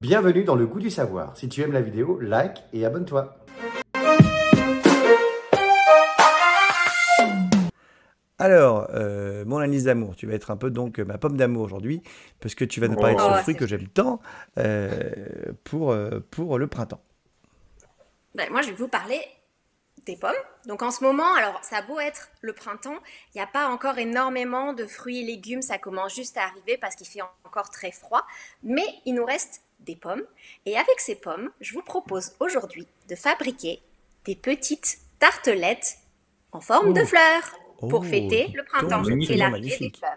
Bienvenue dans le goût du savoir. Si tu aimes la vidéo, like et abonne-toi. Alors, mon analyse d'amour, tu vas être un peu donc ma pomme d'amour aujourd'hui, parce que tu vas nous parler de ce fruit que j'aime tant pour le printemps. Ben, moi, je vais vous parler des pommes. Donc en ce moment, alors ça a beau être le printemps, il n'y a pas encore énormément de fruits et légumes, ça commence juste à arriver parce qu'il fait encore très froid, mais il nous reste des pommes. Et avec ces pommes, je vous propose aujourd'hui de fabriquer des petites tartelettes en forme de fleurs pour fêter le printemps et l'arrivée des fleurs.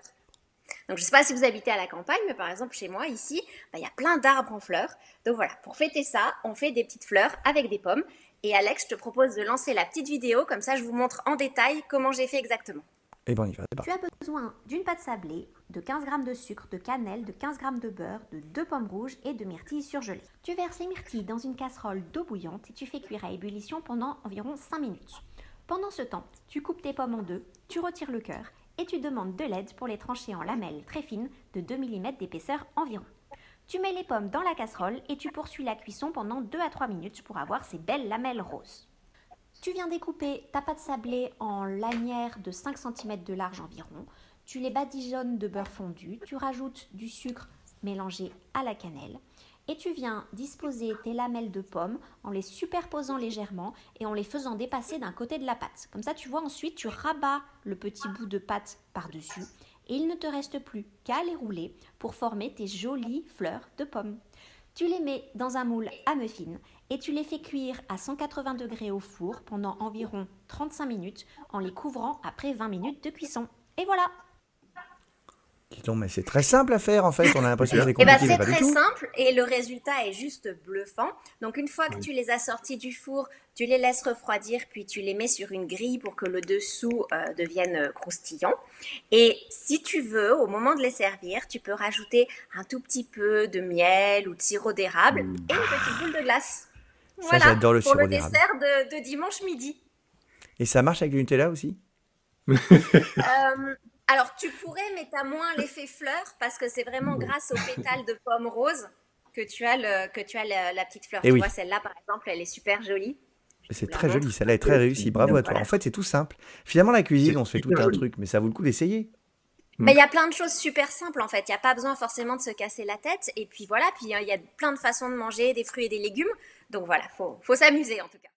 Donc, je ne sais pas si vous habitez à la campagne, mais par exemple, chez moi, ici, il y a plein d'arbres en fleurs. Donc voilà, pour fêter ça, on fait des petites fleurs avec des pommes. Et Alex, je te propose de lancer la petite vidéo, comme ça je vous montre en détail comment j'ai fait exactement. Et bon, il va. Tu as besoin d'une pâte sablée, de 15 g de sucre, de cannelle, de 15 g de beurre, de 2 pommes rouges et de myrtilles surgelées. Tu verses les myrtilles dans une casserole d'eau bouillante et tu fais cuire à ébullition pendant environ 5 minutes. Pendant ce temps, tu coupes tes pommes en deux, tu retires le cœur et tu demandes de l'aide pour les trancher en lamelles très fines de 2 mm d'épaisseur environ. Tu mets les pommes dans la casserole et tu poursuis la cuisson pendant 2 à 3 minutes pour avoir ces belles lamelles roses. Tu viens découper ta pâte sablée en lanières de 5 cm de large environ. Tu les badigeonnes de beurre fondu, tu rajoutes du sucre mélangé à la cannelle et tu viens disposer tes lamelles de pommes en les superposant légèrement et en les faisant dépasser d'un côté de la pâte. Comme ça, tu vois, ensuite, tu rabats le petit bout de pâte par-dessus et il ne te reste plus qu'à les rouler pour former tes jolies fleurs de pommes. Tu les mets dans un moule à muffins et tu les fais cuire à 180 degrés au four pendant environ 35 minutes en les couvrant après 20 minutes de cuisson. Et voilà! Dis donc, mais c'est très simple à faire en fait, on a l'impression que c'est Et compliqué, c'est mais pas du très tout. simple et le résultat est juste bluffant. Donc une fois que tu les as sortis du four, tu les laisses refroidir, puis tu les mets sur une grille pour que le dessous devienne croustillant. Et si tu veux, au moment de les servir, tu peux rajouter un tout petit peu de miel ou de sirop d'érable et une petite boule de glace. Ça, Voilà, j'adore le pour sirop le d'érable. dessert de dimanche midi. Et ça marche avec le Nutella aussi? Alors, tu pourrais, mais tu as moins l'effet fleur parce que c'est vraiment grâce aux pétales de pommes roses que tu as, la petite fleur. Eh Tu oui. vois, celle-là, par exemple, elle est super jolie. Je C'est vous la très joli, montre. celle-là est très réussie, bravo à toi. Voilà. En fait, c'est tout simple. Finalement, la cuisine, on se fait tout un truc, mais ça vaut le coup d'essayer. Mais il y a plein de choses super simples en fait. Il n'y a pas besoin forcément de se casser la tête. Et puis voilà, puis il y a plein de façons de manger des fruits et des légumes. Donc voilà, faut s'amuser en tout cas.